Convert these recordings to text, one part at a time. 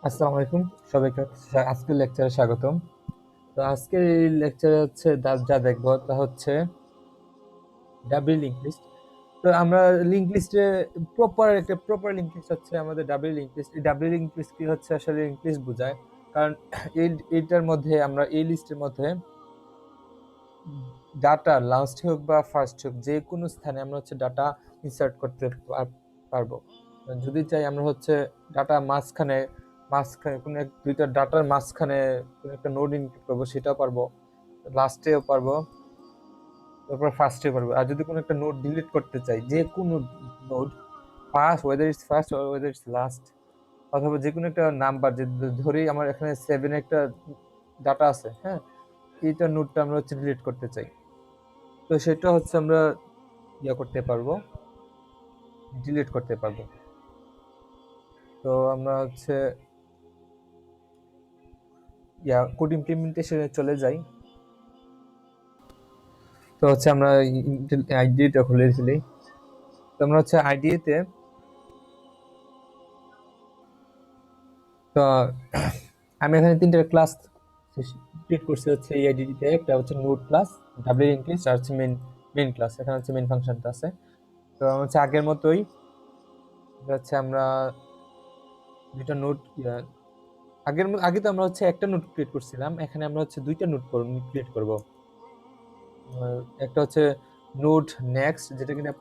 আসসালামু আলাইকুম সবাইকে। আজকের লেকচারে স্বাগতম। তো আজকের এই লেকচারে হচ্ছে যা দেখবো তা হচ্ছে ডাবল লিঙ্ক লিস্ট। তো আমরা লিঙ্ক লিস্টে প্রপার লিঙ্ক লিস্ট হচ্ছে আমাদের ডাবল লিঙ্ক লিস্ট। এই ডাবল লিঙ্ক লিস্ট কি হচ্ছে আসলে লিঙ্ক লিস্ট বোঝায়, কারণ এইটার মধ্যে আমরা এই লিস্টের মধ্যে ডাটা লাস্ট হোক বা ফার্স্ট হোক যে কোনো স্থানে আমরা হচ্ছে ডাটা ইনসার্ট করতে পারবো। যদি চাই আমরা হচ্ছে ডাটা মাঝখানে কোনো দুইটা ডাটার মাঝখানে কোনো একটা নোড ইনক্লুড করবো, সেটাও পারবো, লাস্টেও পারবো, তারপর ফার্স্টে পারবো। আর যদি কোনো একটা নোড ডিলিট করতে চাই, যে কোনো node, whether its first or whether it's last, অথবা যে কোনো একটা নাম্বার, যে ধরেই আমার এখানে 7 একটা ডাটা আছে, হ্যাঁ, এইটা নোডটা আমরা হচ্ছে ডিলিট করতে চাই, তো সেটা হচ্ছে আমরা করতে পারবো, ডিলিট করতে পারবো। তো আমরা হচ্ছে কোড ইমপ্লিমেন্টেশনে চলে যাই। তো হচ্ছে আমরা আইডিটা খুলেছিলি। তো আমরা হচ্ছে আইডিতে, তো আমি এখানে 3টা ক্লাস ক্রিয়েট করছি হচ্ছে এই আইডিতে। একটা হচ্ছে নোড ক্লাস, ডাবল ইনক্রিজ, আর হচ্ছে মেইন ক্লাস। এখানে হচ্ছে মেইন ফাংশনটা আছে। তো হচ্ছে আগের মতোই হচ্ছে আমরা দুইটা নোড, আগে তো আমরা হচ্ছে একটা নোড ক্রিয়েট করছিলাম, এখানে আমরা হচ্ছে দুইটা নোড ক্রিয়েট করব। একটা হচ্ছে নোড নেক্সট, যেটা কিনা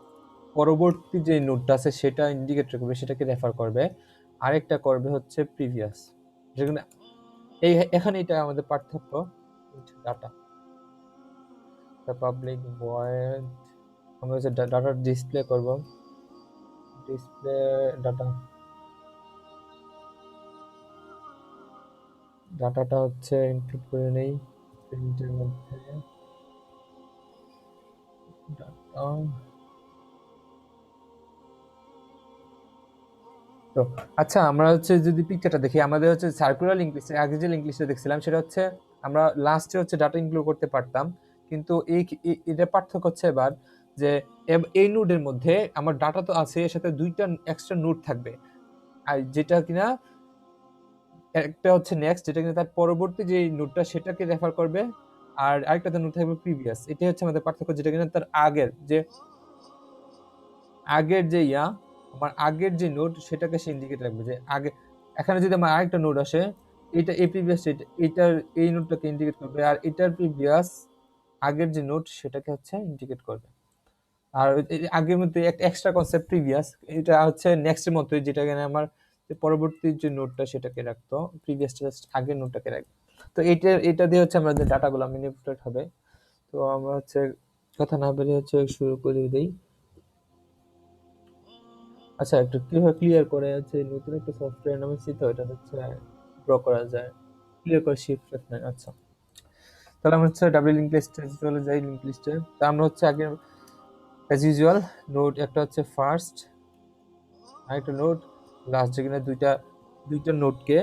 পরবর্তী যে নোডটা আছে সেটা ইন্ডিকেট করবে, সেটাকে রেফার করবে। আরেকটা করবে হচ্ছে প্রিভিয়াস, যেখানে এখানে এটা আমাদের পার্থক্য। ডাটা পাবলিক ভয়েড, আমরা হচ্ছে ডাটা ডিসপ্লে করব, ডিসপ্লে ডাটা, ডাটাটা হচ্ছে ইনপুট করে নেই প্রিন্টের মধ্যে। ডাটা, তো আচ্ছা, আমরা হচ্ছে যদি পিকচারটা দেখি, আমাদের হচ্ছে সার্কুলার লিঙ্ক লিস্টে আগে যে লিঙ্ক লিস্টে দেখছিলাম সেটা হচ্ছে আমরা লাস্টে হচ্ছে ডাটা ইনক্লুড করতে পারতাম, কিন্তু এটা পার্থক্য হচ্ছে এবার যে এই নোডের মধ্যে আমার ডাটা তো আছে, এর সাথে দুইটা এক্সট্রা নোড থাকবে, আর যেটা কিনা একটা হচ্ছে নেক্সট, যেটা কিনা তার পরবর্তী যে নোডটা সেটাকে রেফার করবে, আর আরেকটা নোড থাকবে প্রিভিয়াস। এটাই হচ্ছে আমাদের পার্থক্য, যেটা কিনা তার আগের যে আমার আগের যে নোড সেটাকে সে ইন্ডিকেট রাখবে, যে আগে এখানে যদি আমার আরেকটা নোড আসে, এটা এই প্রিভিয়াস, এটার এই নোডটাকে ইন্ডিকেট করবে, আর এটার প্রিভিয়াস আগের যে নোড সেটাকে হচ্ছে ইন্ডিকেট করবে। আর আগের মধ্যে একটা এক্সট্রা কনসেপ্ট প্রিভিয়াস, এটা হচ্ছে নেক্সটের মতোই, যেটা এখানে আমার পরবর্তী যে নোডটা সেটাকে রাখতো, প্রিভিয়াসটা জাস্ট আগের নোডটাকে রাখবে। তো এটা দিয়ে হচ্ছে আমাদের ডাটাগুলো ম্যানিপুলেট হবে। তো আমরা হচ্ছে কথা না বেরিয়ে হচ্ছে শুরু করে দিই। আচ্ছা, একটু কিভাবে ক্লিয়ার করে আছে, নতুন একটা সফটওয়্যার নামেছি, তো এটা হচ্ছে ড্র করা যায়। ক্লিয়ার করে শিফট F9। আচ্ছা, তাহলে আমরা হচ্ছে ডাবল লিঙ্ক লিস্টে চলে যাই। লিঙ্ক লিস্টে তা আমরা হচ্ছে আগে অ্যাজ ইউজুয়াল নোড একটা হচ্ছে ফার্স্ট, আর একটা নোড লাস্ট, যেখানে দুইটা নোডকে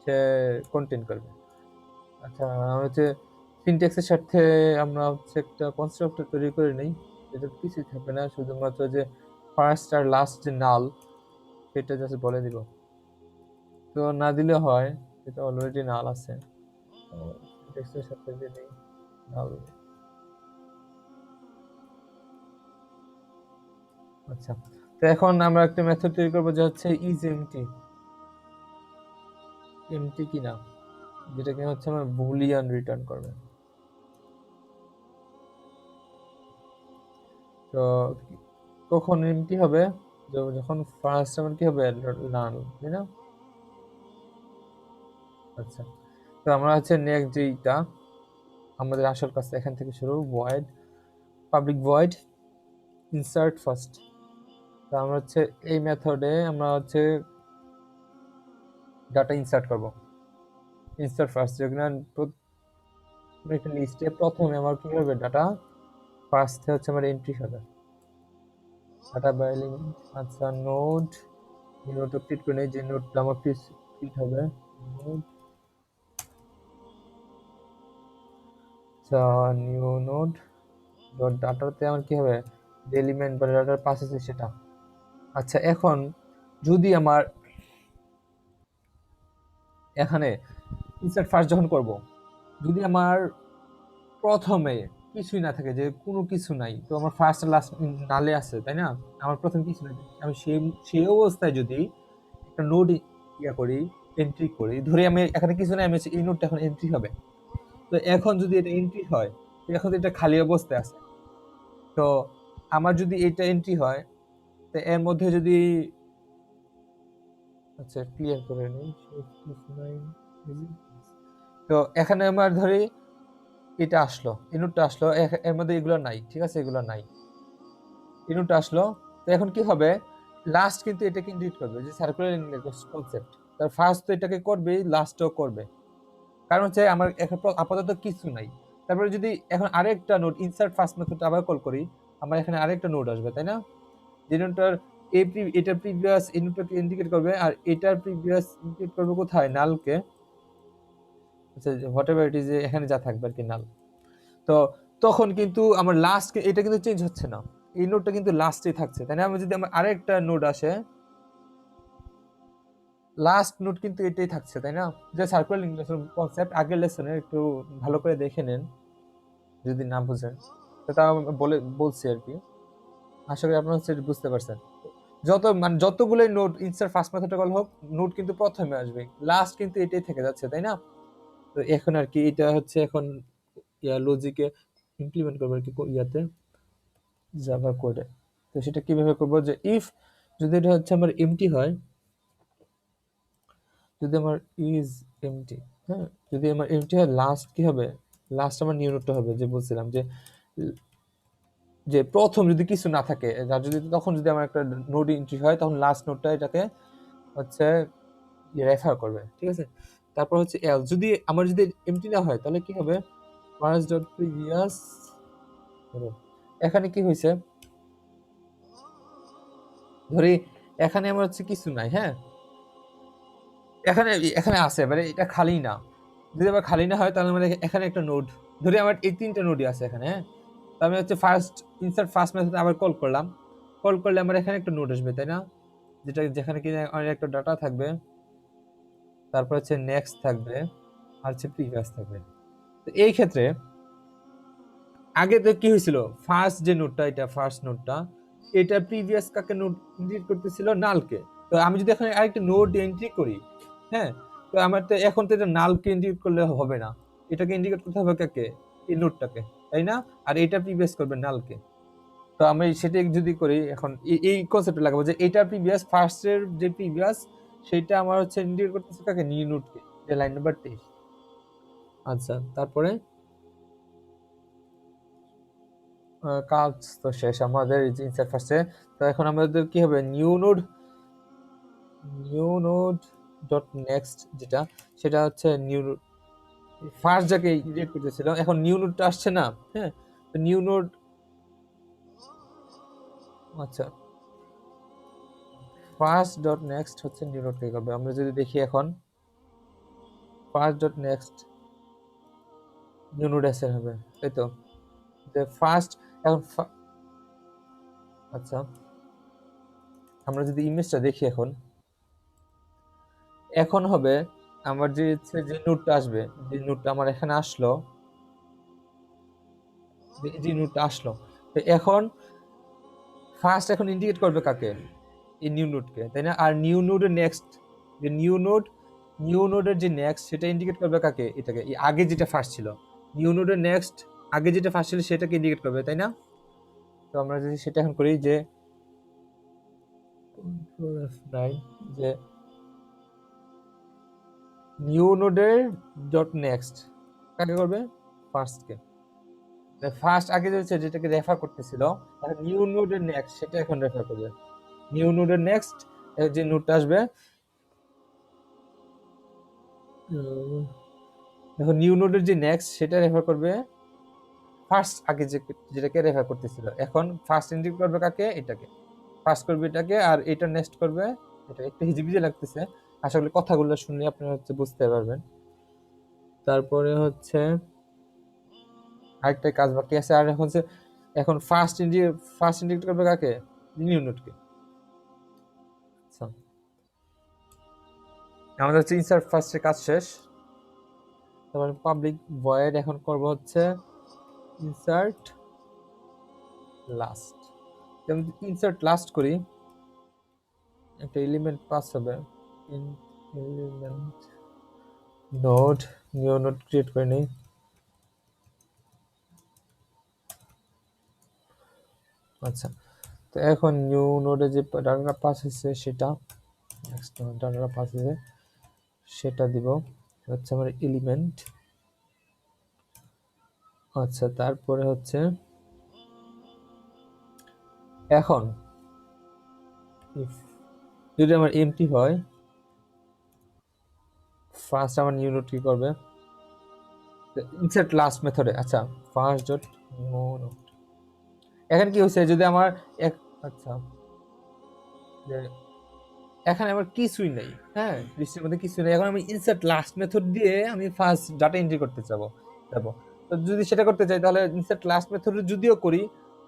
সে কন্টেইন করবে। আচ্ছা, আমরা হচ্ছে সিনট্যাক্সের সাথে আমরা হচ্ছে একটা কনস্ট্রাক্টর তৈরি করে নেই, এটা কিছুই থাকবে না, শুধুমাত্র যে ফার্স্ট আর লাস্ট যে নাল সেটা জাস্ট বলে দিব। তো না দিলে হয়, এটা অলরেডি নাল আছে, টেক্সটের সাথে যদি নাল। আচ্ছা, তো এখন আমরা একটা মেথড তৈরি করবো, যে হচ্ছে ইজ এমটি, এমটি কিনা, যেটা কিনা হচ্ছে আমার বুলিয়ান রিটার্ন করবে। তো কখন এমটি হবে, যখন ফার্স্ট আমার কি হবে, নাল, তাই না? আচ্ছা, তো আমরা হচ্ছে নেক্সট যেটা আমাদের আসল কাজ, এখান থেকে শুরু, void public void insert first. তো আমরা হচ্ছে এই মেথডে আমরা হচ্ছে ডাটা ইনসার্ট করব। ইনসার্ট ফার্স্ট, যেখানে একটা লিস্টে প্রথমে আমার কি হবে, ডাটা ফার্স্টে হচ্ছে আমার এন্ট্রি হবে, ডাটা বাই এলিমেন্ট। আচ্ছা, নোড, এই নোডটা ক্লিক করে নেই, যে নোডটা আমার ক্লিক হবে, নোড। আচ্ছা, নিউ নোড ডট ডাটাতে আমার কি হবে, যে এলিমেন্ট বা ডাটার পাস আছে সেটা। আচ্ছা, এখন যদি আমার এখানে ইনসার্ট ফার্স্ট যখন করব, যদি আমার প্রথমে কিছুই না থাকে, যে কোনো কিছু নাই, তো আমার ফার্স্ট লাস্ট নালে আছে, তাই না? আমার প্রথমে কিছু নাই, আমি সেই অবস্থায় যদি একটা নোড ইয়া করি, এন্ট্রি করি, ধরে আমি এখানে কিছু নাই, আমি এই নোডটা এখন এন্ট্রি হবে। তো এখন যদি এটা এন্ট্রি হয়, তো এখন তো এটা খালি অবস্থায় আছে। তো আমার যদি এটা এন্ট্রি হয়, তো এর মধ্যে যদি, আচ্ছা ক্লিয়ার করে নিই, তো এখানে আমার ধরি এটা আসলো, ইনুটটা আসলো, এর মধ্যে এগুলো নাই, ঠিক আছে, এগুলো নাই, ইনুটটা আসলো। তো এখন কি হবে, লাস্ট কিন্তু এটাকে ইন্ডিকেট করবে, যে সার্কুলার কনসেপ্ট, তার ফার্স্ট তো এটাকে করবে, লাস্টও করবে, কারণ হচ্ছে আমার এখন আপাতত কিছু নাই। তারপরে যদি এখন আরেকটা নোড ইনসার্ট ফার্স্ট মেথডটা আবার কল করি, আমার এখানে আরেকটা নোড আসবে, তাই না? যে নোডটার এটার প্রিভিয়াস এই নোডটাকে ইন্ডিকেট করবে, আর এটার প্রিভিয়াস ইন্ডিকেট করবে কোথায়, নালকে। আচ্ছা, হোয়াট এভার ইট ইজ, এখানে যা থাকবে আর কি, নাল। তো তখন কিন্তু আমার লাস্ট এটা কিন্তু চেঞ্জ হচ্ছে না, এই নোডটা কিন্তু লাস্টেই থাকছে, তাই না? আমি যদি আমার আরেকটা নোড আসে, লাস্ট নোড কিন্তু এটাই থাকছে, তাই না? যে সার্কুলার লিঙ্কেশন কনসেপ্ট আগের লেসনে একটু ভালো করে দেখে নেন যদি না বুঝেন, তো তা বলছি আর কি। আশা করি আপনারা হচ্ছে বুঝতে পারছেন। মানে যতগুলোই নোড ইনসার্ট ফার্স্ট মেথডে কল হোক, নোড কিন্তু প্রথমে আসবে, লাস্ট কিন্তু এটাই থেকে যাচ্ছে, তাই না? তো এখন আর কি এটা হচ্ছে এখন লজিকে ইমপ্লিমেন্ট করবো আর কি ইয়াতে, জাভা কোডে। তো সেটা কিভাবে করবো, যে ইফ যদি এটা হচ্ছে আমার এমটি হয়, যদি আমার ইজ এমটি, হ্যাঁ, যদি আমার এমটি হয়, লাস্ট কি হবে, লাস্ট আমার নিউ নোডটা হবে, যে বলছিলাম যে যে প্রথম যদি কিছু না থাকে, আর যদি তখন যদি আমার একটা নোড এন্ট্রি হয়, তখন লাস্ট নোডটা এটাকে হচ্ছে রেফার করবে, ঠিক আছে? তারপর হচ্ছে এলস, যদি আমার যদি এমটি না হয়, তাহলে কি হবে, ফার্স্ট ডট প্রিভিয়াস। এখানে কি হয়েছে, ধরি এখানে আমার হচ্ছে কিছু নাই, হ্যাঁ, এখানে এখানে আছে, মানে এটা খালি না। যদি আবার খালি না হয়, তাহলে মানে এখানে একটা নোড, ধরি আমার এই তিনটা নোডই আছে এখানে, হ্যাঁ। তো আমি হচ্ছে ফার্স্ট ইনসার্ট ফার্স্ট মেথড আবার কল করলাম, কল করলে আমার এখানে একটা নোড আসবে, তাই না? যেখানে কি অনেক একটা ডাটা থাকবে, তারপর হচ্ছে নেক্সট থাকবে, আর হচ্ছে প্রিভিয়াস থাকবে। তো এই ক্ষেত্রে আগে তো কি হয়েছিল, ফার্স্ট যে নোডটা, এটা ফার্স্ট নোডটা, এটা প্রিভিয়াস কাকে নোড ইন্ডিকেট করতেছিল, নালকে। তো আমি যদি এখানে আরেকটা নোড এন্ট্রি করি, হ্যাঁ, তো আমার তো এখন তো এটা নালকে ইন্ডিকেট করলে হবে না, এটাকে ইন্ডিকেট করতে হবে কাকে, এই নোডটাকে, তাই না? আর এটা প্রিভিয়াস করবে নালকে। তো আমি সেটা যদি করি, এখন এই কনসেপ্টে লাগাবো, যে এটা প্রিভিয়াস ফার্স্টের যে প্রিভিয়াস, সেটা আমার হচ্ছে ইন্ডিকেট করতেছে কাকে, নিউ নোডকে, যে লাইন নাম্বার 23। আচ্ছা, তারপরে কাজ তো শেষ আমাদের ইনসার্ট ফার্স্টে। তো এখন আমাদের কি হবে, নিউ নোড ডট নেক্সট, যেটা সেটা হচ্ছে নিউ ফার্স্ট যাকে ইডিট করতেছিল, এখন নিউ নোডটা আসছে না, হ্যাঁ। তো নিউ নোড, আচ্ছা, ফার্স্ট ডট নেক্সট হচ্ছে নিউ নোড কে করবে। আমরা যদি দেখি এখন first dot next new node assign হবে, তাই তো? যে ফার্স্ট, এখন আচ্ছা, আমরা যদি ইমেজটা দেখি, এখন এখন হবে আমার যে যে নোটটা আসবে, যে নোটটা আমার এখানে আসলো, যে নোটটা আসলো, তো এখন ফার্স্ট এখন ইন্ডিকেট করবে কাকে, এই নিউ নোডকে, তাই না? আর নিউ নোডের নেক্সট, যে নিউ নোডের যে নেক্সট, সেটা ইন্ডিকেট করবে কাকে, এটাকে, এই আগে যেটা ফার্স্ট ছিল, নিউ নোডের নেক্সট আগে যেটা ফার্স্ট ছিল সেটাকে ইন্ডিকেট করবে, তাই না? তো আমরা যদি সেটা এখন করি, যে যে নিউ নোডের ডট নেক্সট কাকে করবে, ফার্স্টকে। ফার্স্ট আগে যেটাকে রেফার করতেছিল, নিউ নোডের নেক্সট সেটা এখন রেফার করবে, নিউ নোডের নেক্সট যে নোডটা আসবে, এখন নিউ নোডের যে নেক্সট সেটা রেফার করবে ফার্স্ট আগে যেটাকে রেফার করতেছিল, এখন ফার্স্ট ইন্ডিকেট করবে কাকে, এটাকে ফার্স্ট করবে এটাকে, আর এটা নেক্সট করবে এটা। একটু হিজিবিজি লাগতেছে, আশা করি কথাগুলো শুনলে আপনারা হচ্ছে বুঝতে পারবেন। তারপরে হচ্ছে আরেকটা কাজ বাকি আছে, আর হচ্ছে এখন ফার্স্ট ইন্ডিকেট করবে কাকে, নিউ নোডকে। আচ্ছা, আমাদের হচ্ছে ইনসার্ট ফার্স্টের কাজ শেষ। তারপর পাবলিক ভয়েড এখন করব হচ্ছে ইনসার্ট লাস্ট। যেমন ইনসার্ট লাস্ট করি, একটা এলিমেন্ট পাস হবে, element node, new node create করে নিই। আচ্ছা, তো এখন নিউ নোডে যে ডাটাটা পাস হয়েছে সেটা নেক্সট ডাটাটা পাস হয়েছে সেটা দিব হচ্ছে আমার এলিমেন্ট। আচ্ছা, তারপরে হচ্ছে এখন যদি আমার এমটি হয়, ফার্স্ট আমার নিউ নোড কি করবে, ইনসার্ট লাস্ট মেথডে। আচ্ছা, ফার্স্ট ডট নিউ নোড। এখন কি হচ্ছে যদি আমার আচ্ছা, যে এখানে আমার কিছুই নেই, হ্যাঁ, লিস্টের মধ্যে কিছুই নেই। এখন আমি ইনসার্ট লাস্ট মেথড দিয়ে আমি ফার্স্ট ডাটা এন্ট্রি করতে যাব। তো যদি সেটা করতে চাই তাহলে ইনসার্ট লাস্ট মেথড যদিও করি,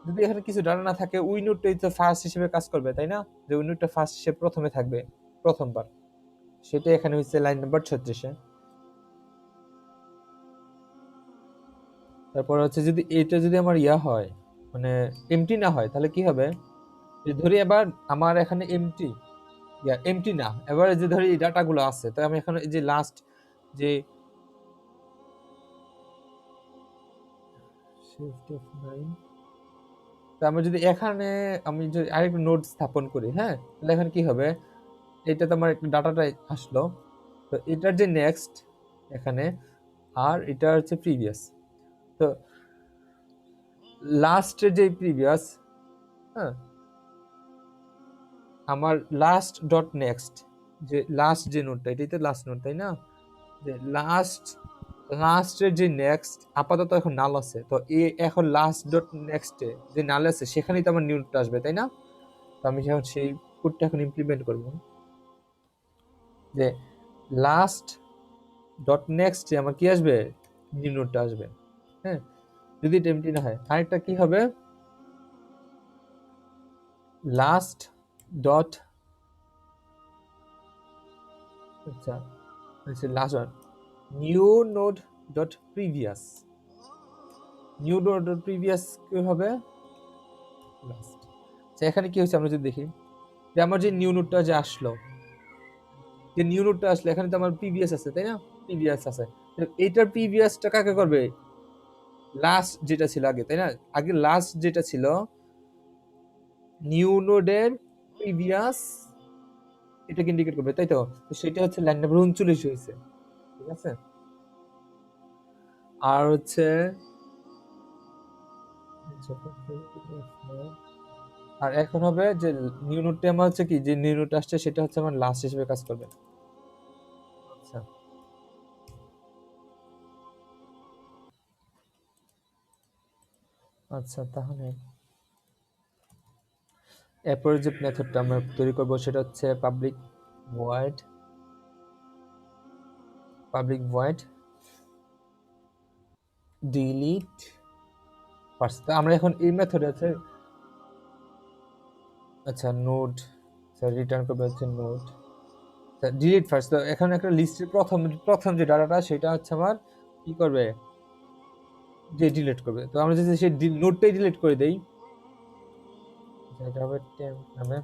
যদি এখানে কিছু ডাটা না থাকে ওই নোডটাই তো ফার্স্ট হিসেবে কাজ করবে, তাই না? যে ওই নোডটা ফার্স্ট হিসেবে প্রথমে থাকবে প্রথমবার, সেটা এখানে হচ্ছে লাইন নাম্বার 36-এ। তারপর হচ্ছে যদি এটা যদি আমার ইয়া হয়, মানে এমটি না হয়, তাহলে কি হবে, যে ধরি এবার আমার এখানে এমটি এমটি না, এবারে যে ধরি এই ডাটাগুলো আছে, তো আমি এখন এই যে লাস্ট যে শিফট F9, তো আমি যদি এখানে আমি যদি আরেকটা নোড স্থাপন করি, হ্যাঁ, তাহলে এখন কি হবে, এটা তো আমার একটা ডাটাটা আসলো, তো এটার যে নেক্সট এখানে, আর এটা হচ্ছে প্রিভিয়াস, তো লাস্টের যে প্রিভিয়াস, হ্যাঁ, আমার লাস্ট ডট নেক্সট, যে লাস্ট যে নোডটা, এটাই তো লাস্ট নোড, তাই না? যে লাস্টের যে নেক্সট আপাতত এখন নাল আছে, তো এখন লাস্ট ডট নেক্সটে যে নাল আছে সেখানেই তো আমার নিউটা আসবে, তাই না? তো আমি এখন সেই কোডটা এখন ইমপ্লিমেন্ট করব, যে লাস্ট ডট নেক্সটে আমার কি আসবে, নিউ নোডটা আসবে, হ্যাঁ, যদি এটা এমটি না হয়। আরেকটা কি হবে, লাস্ট ডট, আচ্ছা, last one, new node dot previous, new node dot previous কি হবে, লাস্ট। আচ্ছা, এখানে কি হচ্ছে আমরা যদি দেখি, যে আমার যে নিউ নোডটা যে আসলো, যে নিউ নোডটা আসলে এখানে তো আমার প্রিভিয়াস আছে, তাই না? প্রিভিয়াস আছে, এইটার প্রিভিয়াসটা কাকে করবে, লাস্ট যেটা ছিল আগে, তাই না? আগে লাস্ট যেটা ছিল নিউ নোডের প্রিভিয়াস, এটাকে ইন্ডিকেট করবে, তাই তো? তো সেটা হচ্ছে লাইন নাম্বার 39 হয়েছে, ঠিক আছে? আর হচ্ছে আর এখন হবে যে নিউ নোডটা আমার হচ্ছে কি, যে নিউ নোড আসছে সেটা হচ্ছে আমার লাস্ট হিসেবে কাজ করবে। আচ্ছা, আচ্ছা, তাহলে এরপরে যে মেথডটা আমরা তৈরি করব সেটা হচ্ছে পাবলিক ভয়েড ডিলিট ফার্স্ট। আমরা এখন এই মেথডে আছে, আচ্ছা, নোড, রিটার্ন করবে হচ্ছে নোড ডিলিট ফার্স্ট। তো এখন একটা লিস্টের প্রথম প্রথম যে ডাটাটা সেটা হচ্ছে আমার কি করবে, যে ডিলিট করবে। তো আমরা যদি সেই নোডটাই ডিলিট করে দেই, এটা হবে টেম্প নামে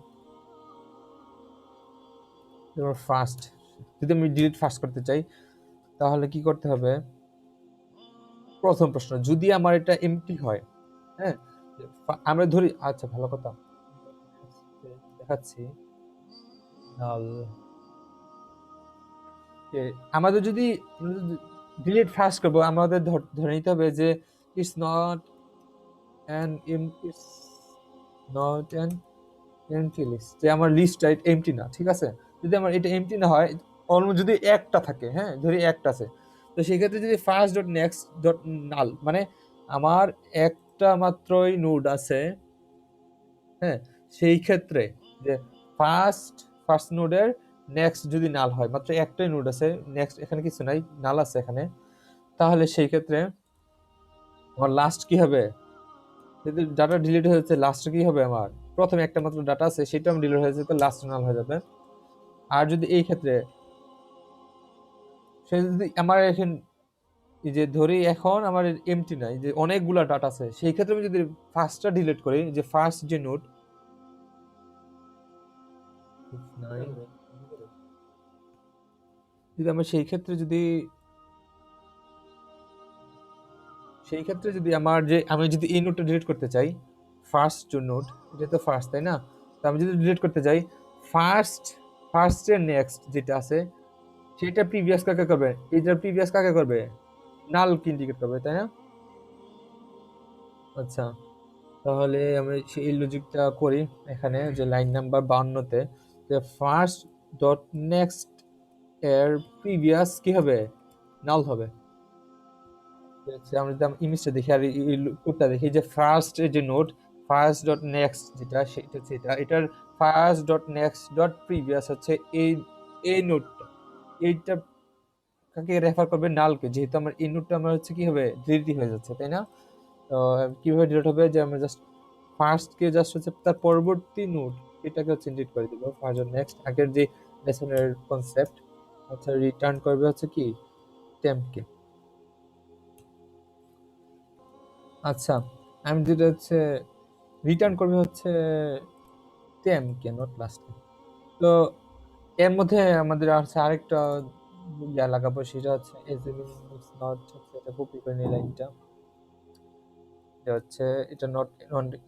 ফার্স্ট। যদি আমি ডিলিট ফার্স্ট করতে চাই তাহলে কি করতে হবে, প্রথম প্রশ্ন, যদি আমার এটা এমটি হয়, হ্যাঁ, আমরা ধরি, আচ্ছা, ভালো কথা দেখাচ্ছি, আমাদের যদি ডিলিট ফার্স্ট করবো, আমাদের ধরে নিতে হবে যে it's not an it's not an empty list, যে আমার লিস্টটা এমটি না, ঠিক আছে? যদি আমার এটা এমটি না হয়, অলমোস্ট যদি একটা থাকে, হ্যাঁ, ধরি একটা আছে, তো সেক্ষেত্রে যদি ফার্স্ট ডট নেক্সট ডট নাল, মানে আমার একটা মাত্রই নোড আছে, হ্যাঁ, সেই ক্ষেত্রে যে ফার্স্ট ফার্স্ট নোডের নেক্সট যদি নাল হয়, মাত্র একটাই নোড আছে, নেক্সট এখানে কিছু নাই, নাল আছে এখানে, তাহলে সেই ক্ষেত্রে আমার লাস্ট কি হবে, যদি ডাটা ডিলিট হয়েছে লাস্ট কি হবে, আমার প্রথমে একটা মাত্র ডাটা আছে সেটা আমি ডিলিট হয়েছে, তো লাস্ট নাল হয়ে যাবে। আর যদি এই ক্ষেত্রে সে যদি আমার এখন এই যে ধরি এখন আমার এমটি নাই, যে অনেকগুলা ডাটা আছে, সেই ক্ষেত্রে আমি যদি ফার্স্টটা ডিলিট করি, যে ফার্স্ট যে নোড যদি আমরা সেই ক্ষেত্রে যদি আমার যে আমি যদি এই নোটটা ডিলিট করতে চাই, ফার্স্ট যে নোট, এটা তো ফার্স্ট তাই না? তো আমি যদি ডিলিট করতে চাই, ফার্স্ট ফার্স্টের নেক্সট যেটা আছে সেটা প্রিভিয়াস কাকে করবে, এইটার প্রিভিয়াস কাকে করবে, নাল কি ইন্ডিকেট করবে তাই না? আচ্ছা, তাহলে আমি সেই লজিকটা করি এখানে, যে লাইন নাম্বার 52 তে, যে ফার্স্ট ডট নেক্সট এর প্রিভিয়াস কি হবে, নাল হবে। আমরা যদি ইমেজটা দেখি আর কোডটা দেখি, যে ফার্স্ট এর যে নোড ফার্স্ট ডট নেক্সট যেটা সেটা হচ্ছে এটার first dot next dot previous হচ্ছে এই এই নোডটা, এইটা কাকে রেফার করবে, নালকে, যেহেতু আমার এই নোডটা আমার হচ্ছে কি হবে, ডিলিট হয়ে যাচ্ছে তাই না? তো কিভাবে ডিলিট হবে, যে আমরা জাস্ট ফার্স্ট কে জাস্ট হচ্ছে তার পরবর্তী নোড এটাকে হচ্ছে ডিলিট করে দিব, ফার্স্ট ডট নেক্সট আগের যে লেসনের কনসেপ্ট, আচ্ছা রিটার্ন করবে হচ্ছে কি টেম্পকে। আচ্ছা, আমি যেটা হচ্ছে রিটার্ন করবে হচ্ছে টেমকে, নট লাস্টকে। তো এর মধ্যে আমাদের আছে আরেকটা লাগাবো, সেটা হচ্ছে নট হচ্ছে, এটা কপি করে নিয়ে লাইনটা, এটা হচ্ছে এটা নট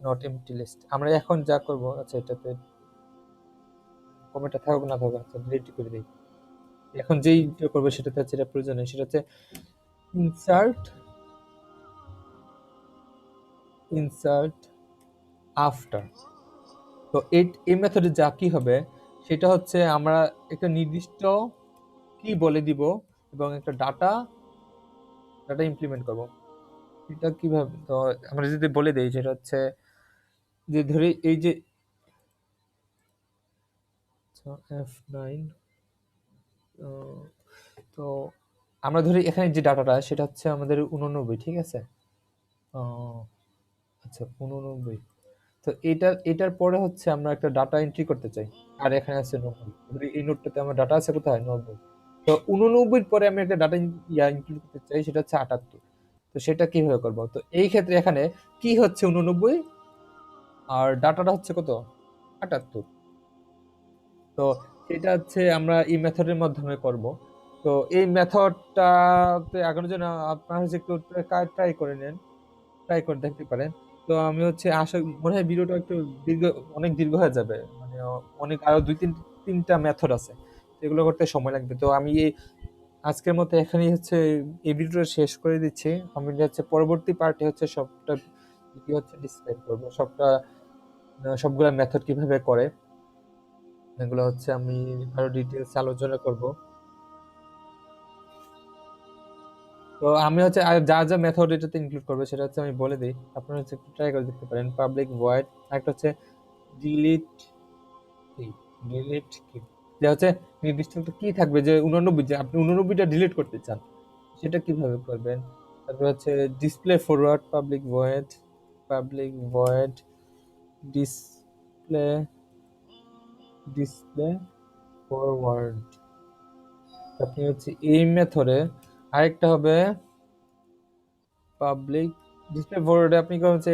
নট এমটি লিস্ট। আমরা এখন যা করব, আচ্ছা এটাতে কমেন্টটা থাকুক না থাকুক, আচ্ছা ডিলিট করে দিই। এখন যেই করবো সেটাতে হচ্ছে এটা প্রয়োজন নেই, সেটা হচ্ছে ইনসার্ট ইনসার্ট আফটার। তো এই মেথডে যা কি হবে সেটা হচ্ছে আমরা একটা নির্দিষ্ট কি বলে দিব এবং একটা ডাটা ডাটা ইমপ্লিমেন্ট করব। এটা কিভাবে, তো আমরা যদি বলে দেই যেটা হচ্ছে, যে ধরি এই যে F9, তো আমরা ধরি এখানে যে ডাটাটা সেটা হচ্ছে আমাদের 89, ঠিক আছে? আচ্ছা 89, তো এটার পরে হচ্ছে আমরা একটা ডাটা এন্ট্রি করতে চাই, আর এখানে আছে 90, ধরি এই নোটটাতে আমার ডাটা আছে কোথায়, 90। তো 89 পরে আমি একটা ডাটা ইনক্লুড করতে চাই, সেটা হচ্ছে 78। তো সেটা কিভাবে করব, তো এই ক্ষেত্রে এখানে কি হচ্ছে 89 আর ডাটাটা হচ্ছে কত, 78। তো সেটা হচ্ছে আমরা এই মেথডের মাধ্যমে করব। তো এই মেথডটাতে আগানোর জন্য আপনারা হচ্ছে একটু ট্রাই করে নেন, ট্রাই করে দেখতে পারেন। তো আমি হচ্ছে আশা মনে হয় ভিডিওটা একটু দীর্ঘ, অনেক দীর্ঘ হয়ে যাবে, মানে অনেক আরো তিনটা মেথড আছে, এগুলো করতে সময় লাগবে। তো আমি এই আজকের মতো এখানেই হচ্ছে এই ভিডিওটা শেষ করে দিচ্ছি। আমি হচ্ছে পরবর্তী পার্টে হচ্ছে সবটা ভিডিও হচ্ছে ডিসক্রাইব করবো, সবগুলা মেথড কিভাবে করে, এগুলো হচ্ছে আমি আরো ডিটেলস আলোচনা করব। তো আমি হচ্ছে আর যা যা মেথড এটাতে ইনক্লুড করবে সেটা হচ্ছে আমি বলে দিই, আপনারা হচ্ছে একটু ট্রাই করে দেখতে পারেন। পাবলিক ভয়েড, একটা হচ্ছে ডিলিট কি, ডিলিট কি, যে হচ্ছে নির্দিষ্ট একটা কি থাকবে, যে 89, যে আপনি 89টা ডিলিট করতে চান সেটা কিভাবে করবেন। তারপর হচ্ছে display forward, public void display display forward. আপনি হচ্ছে এই মেথডে আরেকটা হবে পাবলিক ডিসপ্লে বোর্ডে, আপনি হচ্ছে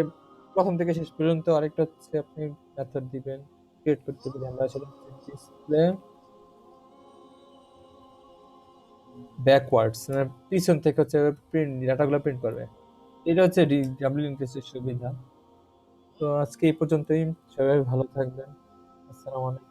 প্রথম থেকে শেষ পর্যন্ত আরেকটা হচ্ছে আপনি মেথড দিবেন, ক্রিয়েট করতে পারি আমরা, সেটা হচ্ছে ডিসপ্লে ব্যাকওয়ার্ডস, মানে পিছন থেকে হচ্ছে প্রিন্ট ডাটাগুলো প্রিন্ট করবে। এটা হচ্ছে ডাব্লিউ ইনক্রিস্টের সুবিধা। তো আজকে এই পর্যন্তই, সবাই ভালো থাকবেন। আসসালামু আলাইকুম।